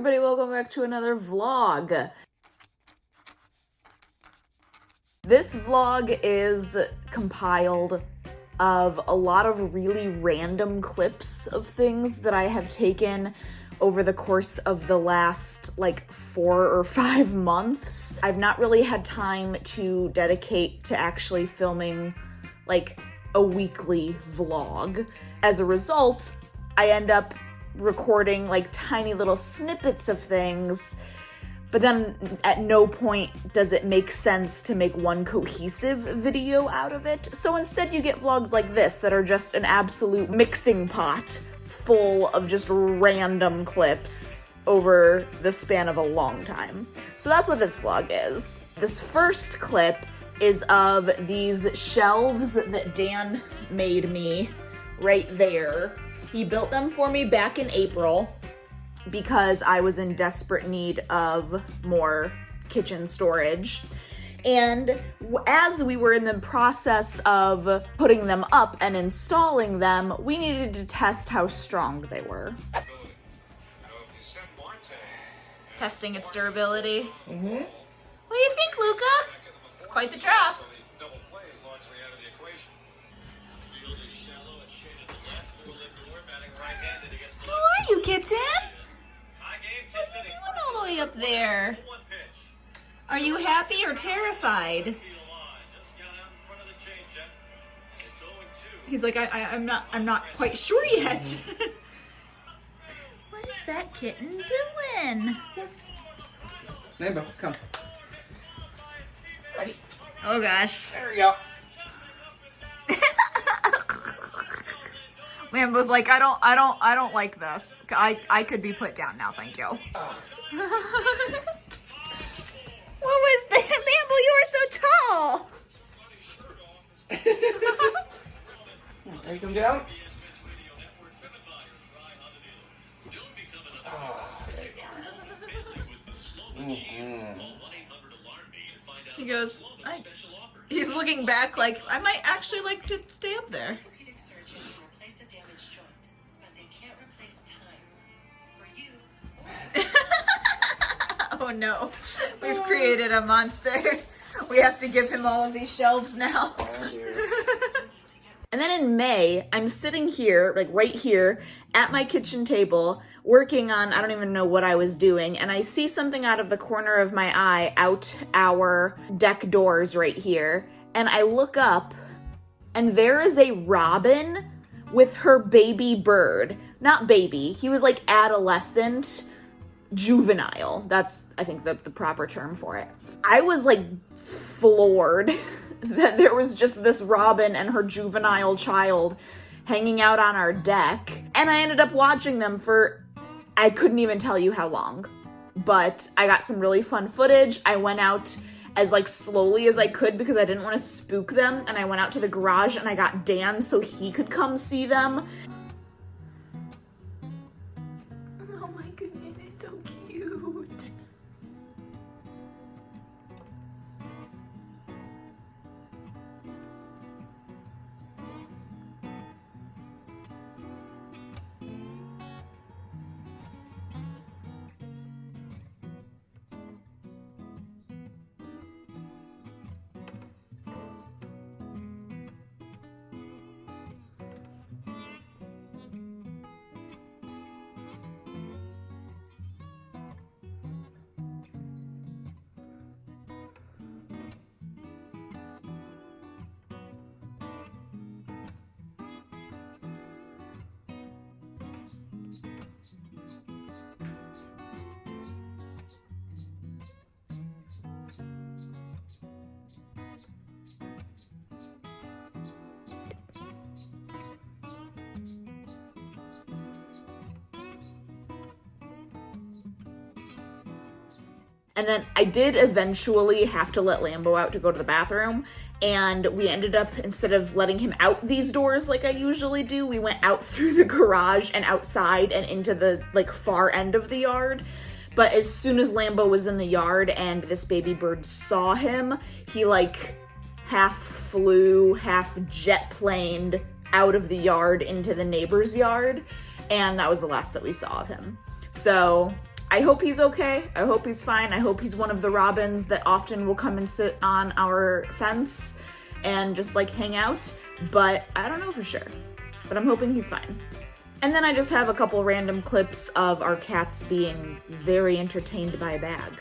everybody, welcome back to another vlog. This vlog is compiled of a lot of really random clips of things that I have taken over the course of the last like 4 or 5 months. I've not really had time to dedicate to actually filming like a weekly vlog. As a result, I end up recording like tiny little snippets of things, but then at no point does it make sense to make one cohesive video out of it. So instead you get vlogs like this that are just an absolute mixing pot full of just random clips over the span of a long time. So that's what this vlog is. This first clip is of these shelves that Dan made me right there. He built them for me back in April because I was in desperate need of more kitchen storage. And as we were in the process of putting them up and installing them, we needed to test how strong they were. Testing its durability. Mm-hmm. What do you think, Luca? It's quite the drop. How are you, kitten? What are you doing all the way up there? Are you happy or terrified? He's like, I'm not quite sure yet. What is that kitten doing? Lambeau, come. Ready? Oh gosh. There we go. Lambeau's like, I don't like this. I could be put down now, thank you. What was that? Lambeau, you are so tall. There you come down. Oh, there you go. He goes, he's looking back like, I might actually like to stay up there. Oh no, we've created a monster. We have to give him all of these shelves now. And then in May, I'm sitting here, like right here, at my kitchen table, working on, I don't even know what I was doing, and I see something out of the corner of my eye out our deck doors right here, and I look up, and there is a robin with her baby bird. Not baby, he was like adolescent, juvenile. That's, I think, the proper term for it. I was like floored that there was just this robin and her juvenile child hanging out on our deck. And I ended up watching them for, I couldn't even tell you how long. But I got some really fun footage. I went out as like slowly as I could because I didn't want to spook them. And I went out to the garage and I got Dan so he could come see them. Oh my goodness, it's so cute. And then I did eventually have to let Lambeau out to go to the bathroom. And we ended up, instead of letting him out these doors like I usually do, we went out through the garage and outside and into the like far end of the yard. But as soon as Lambeau was in the yard and this baby bird saw him, he like half flew, half jet planed out of the yard into the neighbor's yard. And that was the last that we saw of him. So I hope he's okay. I hope he's fine. I hope he's one of the robins that often will come and sit on our fence and just like hang out, but I don't know for sure. But I'm hoping he's fine. And then I just have a couple random clips of our cats being very entertained by a bag.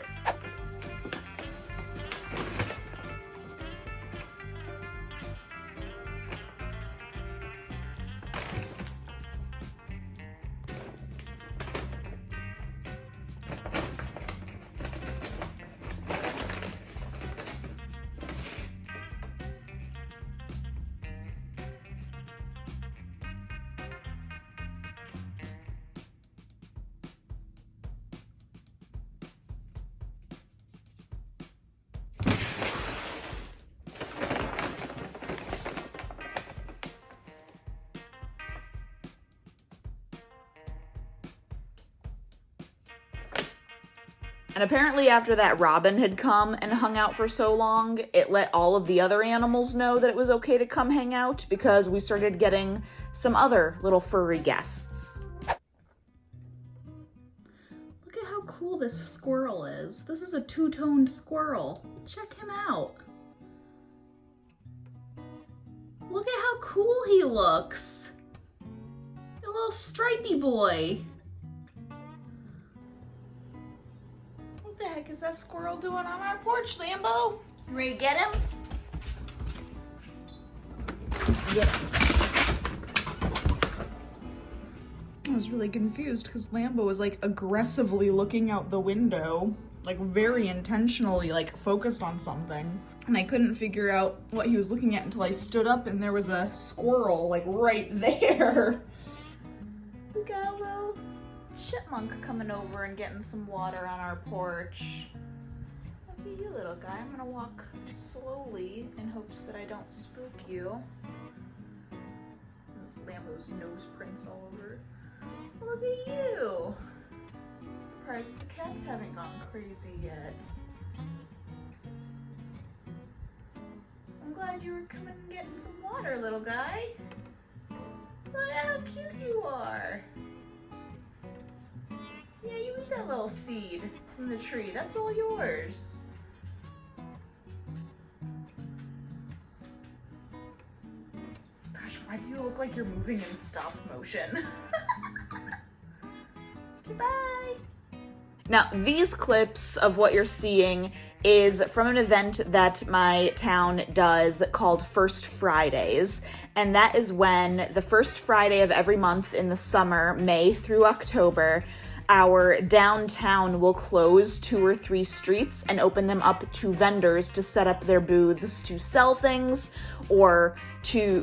And apparently after that robin had come and hung out for so long, it let all of the other animals know that it was okay to come hang out because we started getting some other little furry guests. Look at how cool this squirrel is. This is a two-toned squirrel. Check him out. Look at how cool he looks. A little stripy boy. What the heck is that squirrel doing on our porch, Lambeau? You ready to get him? Get him. I was really confused because Lambeau was like aggressively looking out the window, like very intentionally, like focused on something. And I couldn't figure out what he was looking at until I stood up and there was a squirrel like right there. We got a little chipmunk coming over and getting some water on our porch. Look at you, little guy. I'm gonna walk slowly in hopes that I don't spook you. Lambeau's nose prints all over. Look at you. Surprised the cats haven't gone crazy yet. I'm glad you were coming and getting some water, little guy. Look how cute you are. Yeah, you eat that little seed from the tree. That's all yours. Gosh, why do you look like you're moving in stop motion? Okay, bye. Now, these clips of what you're seeing is from an event that my town does called First Fridays. And that is when the first Friday of every month in the summer, May through October, our downtown will close 2 or 3 streets and open them up to vendors to set up their booths to sell things or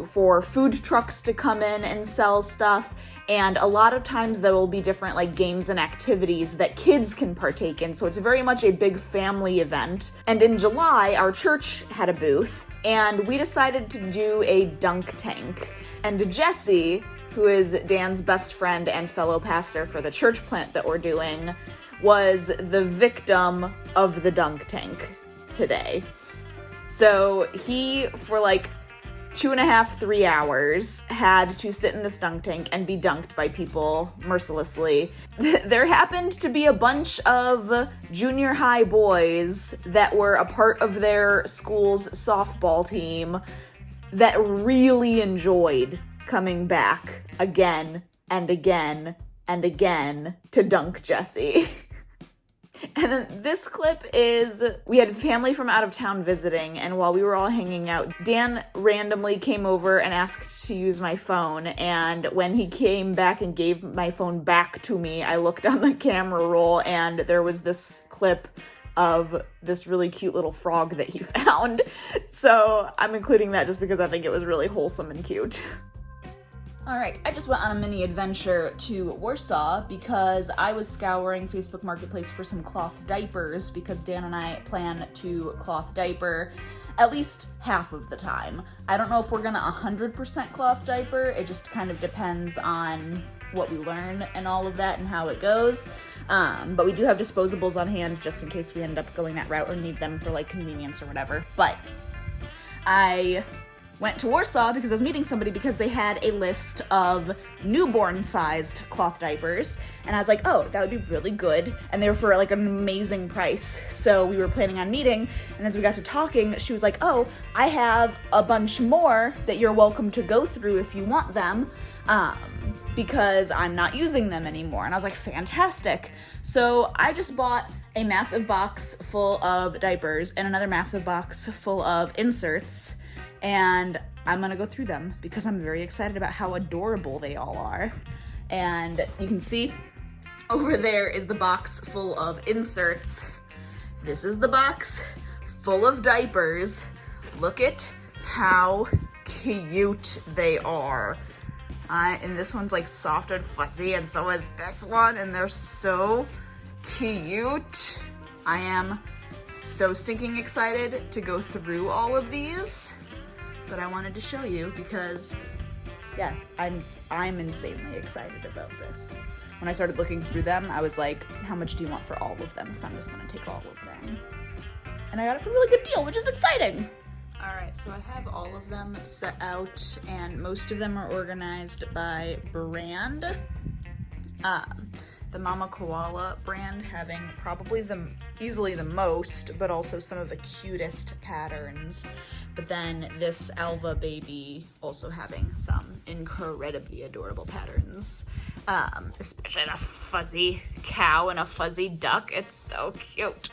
for food trucks to come in and sell stuff. And a lot of times there will be different like games and activities that kids can partake in. So it's very much a big family event. And in July, our church had a booth and we decided to do a dunk tank. And Jesse, who is Dan's best friend and fellow pastor for the church plant that we're doing, was the victim of the dunk tank today. So he, for like 2.5, 3 hours, had to sit in this dunk tank and be dunked by people mercilessly. There happened to be a bunch of junior high boys that were a part of their school's softball team that really enjoyed coming back again and again and again to dunk Jesse. And then this clip is, we had family from out of town visiting, and while we were all hanging out, Dan randomly came over and asked to use my phone, and when he came back and gave my phone back to me, I looked on the camera roll, and there was this clip of this really cute little frog that he found. So I'm including that just because I think it was really wholesome and cute. All right, I just went on a mini adventure to Warsaw because I was scouring Facebook Marketplace for some cloth diapers because Dan and I plan to cloth diaper at least half of the time. I don't know if we're gonna 100% cloth diaper. It just kind of depends on what we learn and all of that and how it goes. But we do have disposables on hand just in case we end up going that route or need them for like convenience or whatever. But I went to Warsaw because I was meeting somebody because they had a list of newborn-sized cloth diapers, and I was like, oh, that would be really good, and they were for like an amazing price. So we were planning on meeting, and as we got to talking, she was like, oh, I have a bunch more that you're welcome to go through if you want them, because I'm not using them anymore. And I was like, fantastic. So I just bought a massive box full of diapers and another massive box full of inserts, and I'm gonna go through them because I'm very excited about how adorable they all are. And you can see over there is the box full of inserts. This is the box full of diapers. Look at how cute they are. And this one's like soft and fuzzy, and so is this one, and they're so cute. I am so stinking excited to go through all of these, but I wanted to show you because, yeah, I'm insanely excited about this. When I started looking through them, I was like, how much do you want for all of them? Because I'm just gonna take all of them. And I got it for a really good deal, which is exciting. All right, so I have all of them set out, and most of them are organized by brand. The Mama Koala brand having probably easily the most, but also some of the cutest patterns. But then this Alva baby also having some incredibly adorable patterns. Especially the fuzzy cow and a fuzzy duck. It's so cute.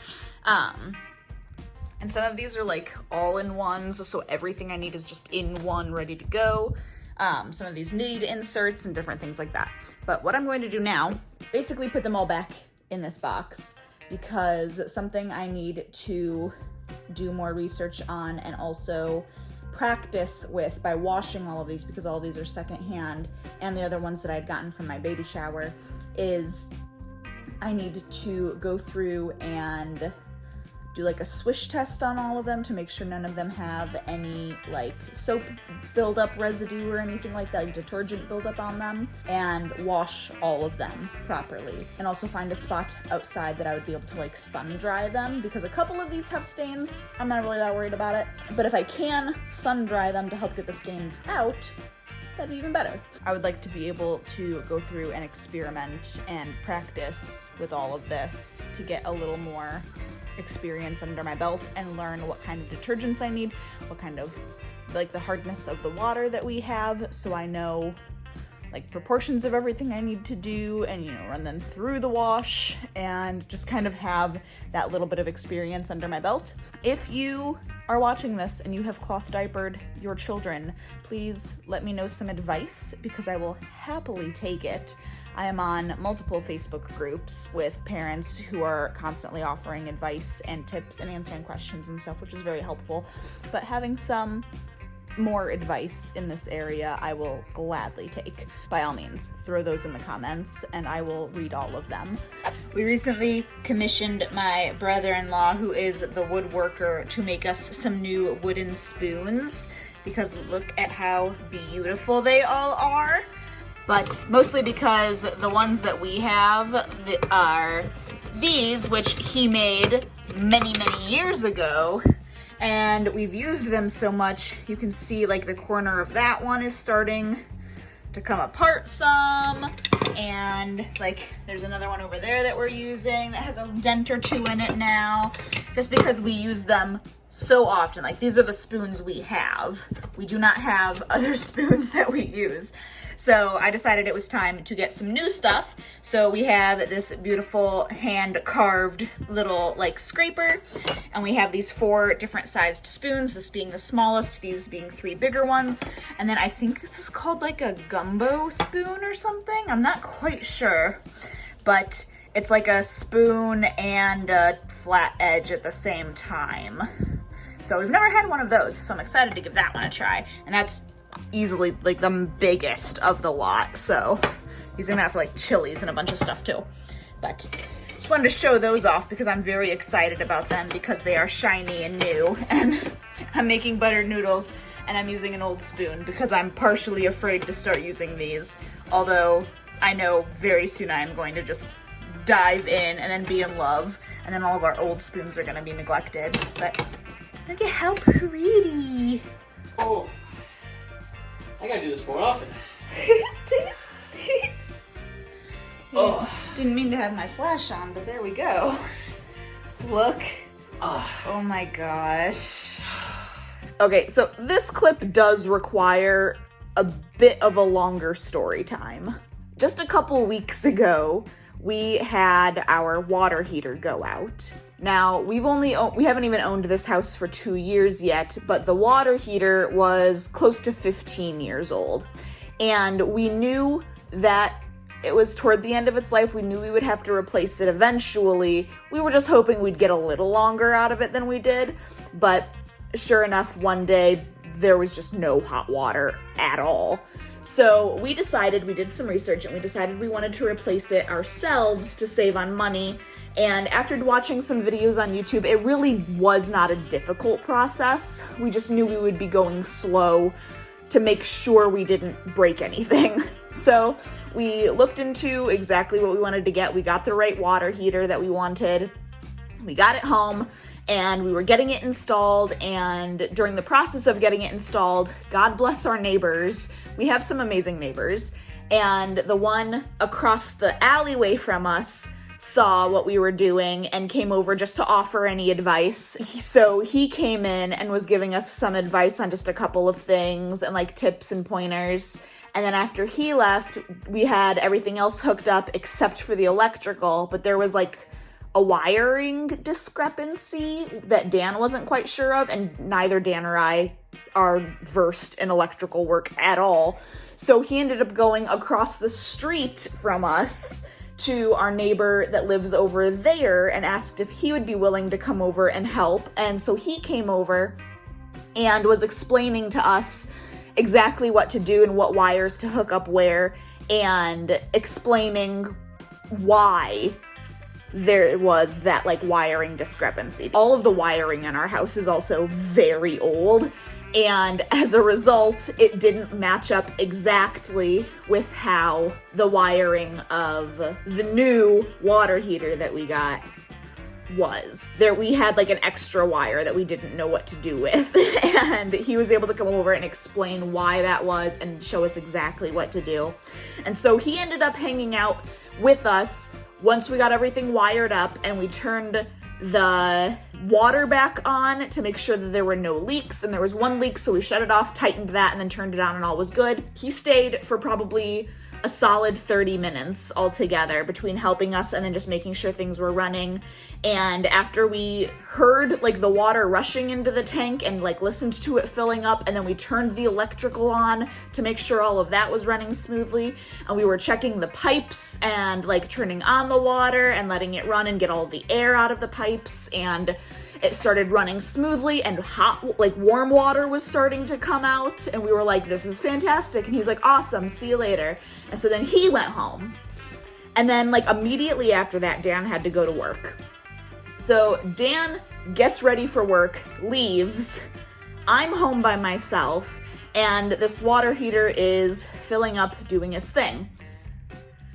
And some of these are like all-in-ones, so everything I need is just in one, ready to go. Some of these need inserts and different things like that. But what I'm going to do now, basically put them all back in this box, because something I need to do more research on and also practice with by washing all of these, because all of these are secondhand, and the other ones that I'd gotten from my baby shower, is I need to go through and do like a swish test on all of them to make sure none of them have any like soap buildup residue or anything like that, like detergent buildup on them, and wash all of them properly. And also find a spot outside that I would be able to like sun dry them, because a couple of these have stains. I'm not really that worried about it, but if I can sun dry them to help get the stains out, that'd be even better. I would like to be able to go through and experiment and practice with all of this to get a little more experience under my belt and learn what kind of detergents I need, what kind of, like, the hardness of the water that we have, so I know like proportions of everything I need to do, and, you know, run them through the wash and just kind of have that little bit of experience under my belt. If you are watching this and you have cloth diapered your children, please let me know some advice, because I will happily take it. I am on multiple Facebook groups with parents who are constantly offering advice and tips and answering questions and stuff, which is very helpful. But having some more advice in this area, I will gladly take. By all means, throw those in the comments and I will read all of them. We recently commissioned my brother-in-law, who is the woodworker, to make us some new wooden spoons, because look at how beautiful they all are. But mostly because the ones that we have are these, which he made many, many years ago. And we've used them so much, you can see like the corner of that one is starting to come apart some. And like there's another one over there that we're using that has a dent or two in it now, just because we use them so often. Like, these are the spoons we have. We do not have other spoons that we use. So I decided it was time to get some new stuff. So we have this beautiful hand-carved little like scraper, and we have these 4 different sized spoons, this being the smallest, these being 3 bigger ones. And then I think this is called like a gumbo spoon or something. I'm not quite sure, but it's like a spoon and a flat edge at the same time. So we've never had one of those, so I'm excited to give that one a try. And that's easily like the biggest of the lot, so using that for like chilies and a bunch of stuff too. But just wanted to show those off because I'm very excited about them, because they are shiny and new. And I'm making buttered noodles and I'm using an old spoon because I'm partially afraid to start using these, although I know very soon I am going to just dive in and then be in love, and then all of our old spoons are going to be neglected. But look at how pretty. Oh, I gotta do this more often. Oh. Didn't mean to have my flash on, but there we go. Look. Oh my gosh. Okay, so this clip does require a bit of a longer story time. Just a couple weeks ago, we had our water heater go out. Now, we haven't even owned this house for 2 years yet, but the water heater was close to 15 years old. And we knew that it was toward the end of its life. We knew we would have to replace it eventually. We were just hoping we'd get a little longer out of it than we did. But sure enough, one day there was just no hot water at all. So we did some research, and we decided we wanted to replace it ourselves to save on money. And after watching some videos on YouTube, it really was not a difficult process. We just knew we would be going slow to make sure we didn't break anything. So we looked into exactly what we wanted to get. We got the right water heater that we wanted. We got it home, and we were getting it installed, and during the process of getting it installed, God bless our neighbors. We have some amazing neighbors, and the one across the alleyway from us saw what we were doing and came over just to offer any advice. So he came in and was giving us some advice on just a couple of things and like tips and pointers. And then after he left, we had everything else hooked up except for the electrical, but there was like a wiring discrepancy that Dan wasn't quite sure of, and neither Dan or I are versed in electrical work at all. So he ended up going across the street from us to our neighbor that lives over there and asked if he would be willing to come over and help. And so he came over and was explaining to us exactly what to do and what wires to hook up where, and explaining why there was that like wiring discrepancy. All of the wiring in our house is also very old, and as a result, it didn't match up exactly with how the wiring of the new water heater that we got was. There we had like an extra wire that we didn't know what to do with, and he was able to come over and explain why that was and show us exactly what to do. And so he ended up hanging out with us once we got everything wired up, and we turned the water back on to make sure that there were no leaks, and there was one leak, so we shut it off, tightened that, and then turned it on, and all was good. He stayed for probably a solid 30 minutes altogether between helping us and then just making sure things were running. And after we heard like the water rushing into the tank and like listened to it filling up, and then we turned the electrical on to make sure all of that was running smoothly, and we were checking the pipes and like turning on the water and letting it run and get all the air out of the pipes, and it started running smoothly, and hot, like warm water was starting to come out, and we were like, this is fantastic. And he's like, awesome, see you later. And so then he went home. And then like immediately after that, Dan had to go to work. So Dan gets ready for work, leaves. I'm home by myself, and this water heater is filling up, doing its thing.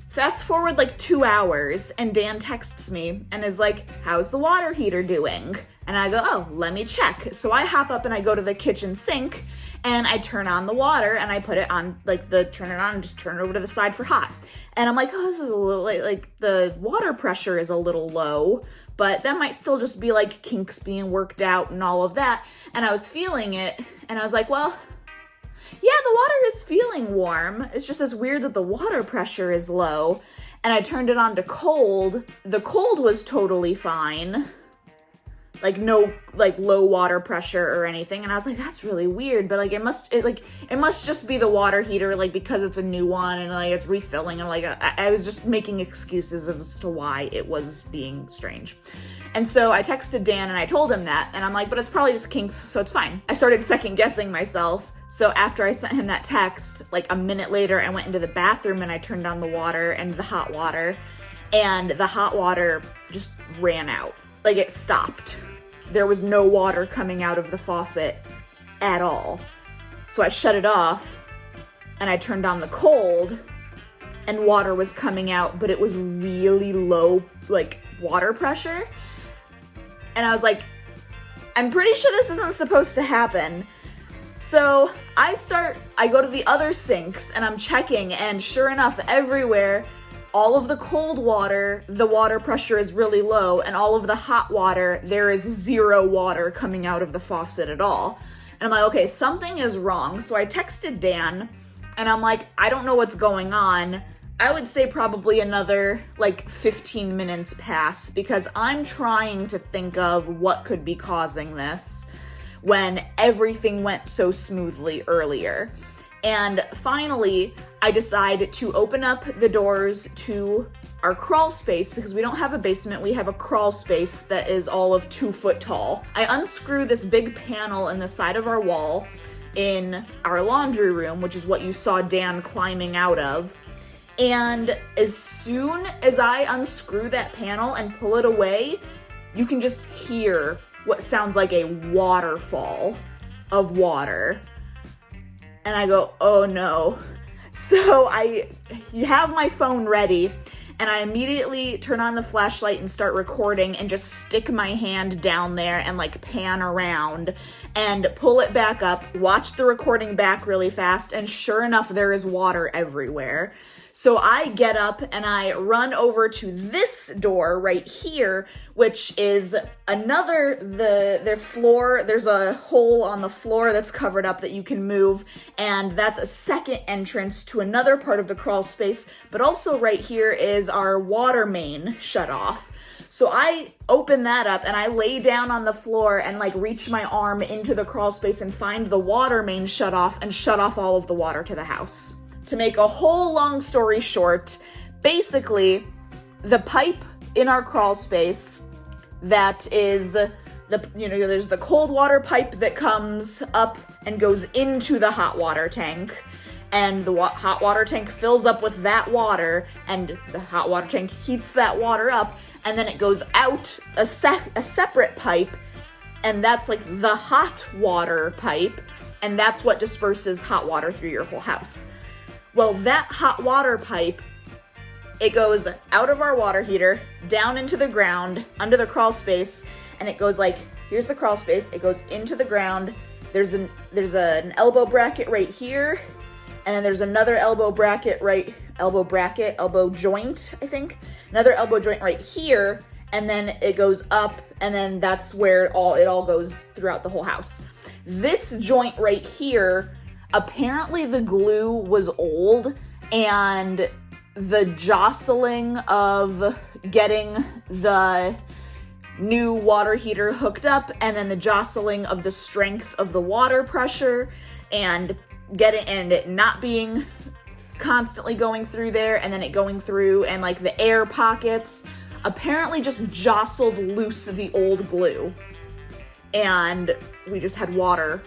Fast forward like 2 hours, and Dan texts me and is like, how's the water heater doing? And I go, oh, let me check. So I hop up and I go to the kitchen sink, and I turn on the water, and I put it on, like turn it on and just turn it over to the side for hot. And I'm like, oh, this is a little, like the water pressure is a little low, but that might still just be like kinks being worked out and all of that. And I was feeling it, and I was like, well, yeah, the water is feeling warm. It's just as weird that the water pressure is low. And I turned it on to cold. The cold was totally fine. Like no like low water pressure or anything. And I was like, that's really weird. But like it must just be the water heater, like because it's a new one and like it's refilling, and like I was just making excuses as to why it was being strange. And so I texted Dan and I told him that, and I'm like, but it's probably just kinks, so it's fine. I started second guessing myself. So after I sent him that text, like a minute later, I went into the bathroom and I turned on the water and the hot water, and the hot water just ran out. Like it stopped. There was no water coming out of the faucet at all. So I shut it off and I turned on the cold, and water was coming out, but it was really low, like water pressure. And I was like, I'm pretty sure this isn't supposed to happen. So I go to the other sinks and I'm checking, and sure enough, everywhere, all of the cold water, the water pressure is really low, and all of the hot water, there is 0 water coming out of the faucet at all. And I'm like, okay, something is wrong. So I texted Dan and I'm like, I don't know what's going on. I would say probably another like 15 minutes pass, because I'm trying to think of what could be causing this when everything went so smoothly earlier. And finally, I decide to open up the doors to our crawl space, because we don't have a basement, we have a crawl space that is all of 2 foot tall. I unscrew this big panel in the side of our wall in our laundry room, which is what you saw Dan climbing out of. And as soon as I unscrew that panel and pull it away, you can just hear what sounds like a waterfall of water. And I go, oh no. So you have my phone ready, and I immediately turn on the flashlight and start recording, and just stick my hand down there and like pan around and pull it back up, watch the recording back really fast, and sure enough, there is water everywhere. So I get up and I run over to this door right here, which is the floor. There's a hole on the floor that's covered up that you can move, and that's a second entrance to another part of the crawl space. But also right here is our water main shut off. So I open that up and I lay down on the floor and like reach my arm into the crawl space and find the water main shut off, and shut off all of the water to the house. To make a whole long story short, basically, the pipe in our crawl space that is there's the cold water pipe that comes up and goes into the hot water tank, and the hot water tank fills up with that water, and the hot water tank heats that water up, and then it goes out a separate pipe, and that's like the hot water pipe, and that's what disperses hot water through your whole house. Well, that hot water pipe, it goes out of our water heater, down into the ground, under the crawl space, and it goes like, here's the crawl space, it goes into the ground, there's an elbow bracket right here, and then there's another elbow joint, I think, another elbow joint right here, and then it goes up, and then that's where it all goes throughout the whole house. This joint right here, apparently the glue was old, and the jostling of getting the new water heater hooked up, and then the jostling of the strength of the water pressure, and it not being constantly going through there, and then it going through, and like the air pockets apparently just jostled loose the old glue, and we just had water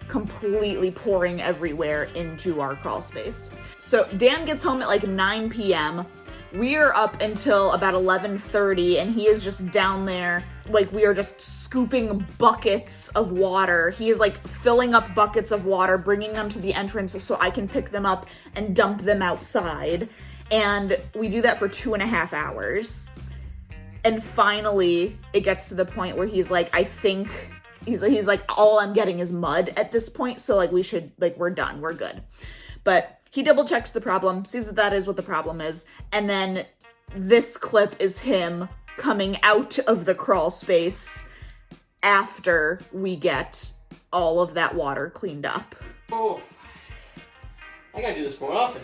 completely pouring everywhere into our crawl space. So Dan gets home at like 9 p.m. We're up until about 11:30, and he is just down there, like we are just scooping buckets of water. He is like filling up buckets of water, bringing them to the entrance so I can pick them up and dump them outside. And we do that for 2.5 hours. And finally, it gets to the point where he's like, I think, he's like, all I'm getting is mud at this point, so like we should, like, we're done, we're good. But he double checks the problem, sees that that is what the problem is, and then this clip is him coming out of the crawl space after we get all of that water cleaned up. Oh, I gotta do this more often.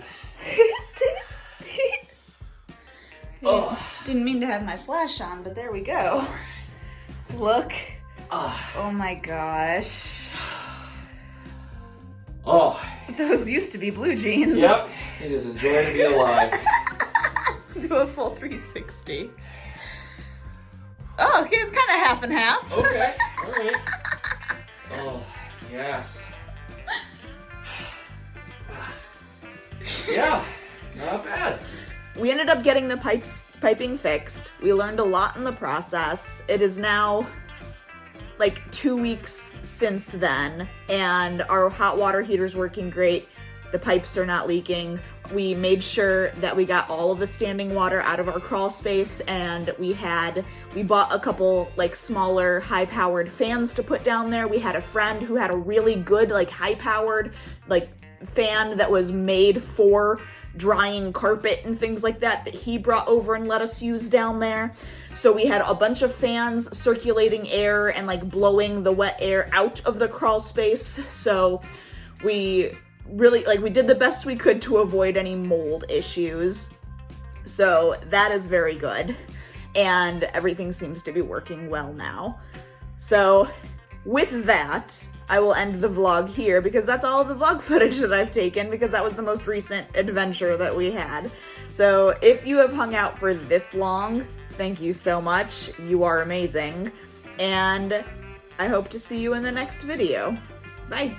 Oh. Didn't mean to have my flash on, but there we go. Look. Oh my gosh. Oh. Those used to be blue jeans. Yep. It is a joy to be alive. Do a full 360. Oh, okay, it's kind of half and half. Okay. All right. Oh, yes. Yeah, not bad. We ended up getting the piping fixed. We learned a lot in the process. It is now like 2 weeks since then, and our hot water heater's working great. The pipes are not leaking. We made sure that we got all of the standing water out of our crawl space, and we bought a couple like smaller high-powered fans to put down there. We had a friend who had a really good like high-powered like fan that was made for drying carpet and things like that he brought over and let us use down there. So we had a bunch of fans circulating air and like blowing the wet air out of the crawl space. So we really we did the best we could to avoid any mold issues. So that is very good. And everything seems to be working well now. So with that, I will end the vlog here because that's all of the vlog footage that I've taken because that was the most recent adventure that we had. So if you have hung out for this long, thank you so much. You are amazing. And I hope to see you in the next video. Bye.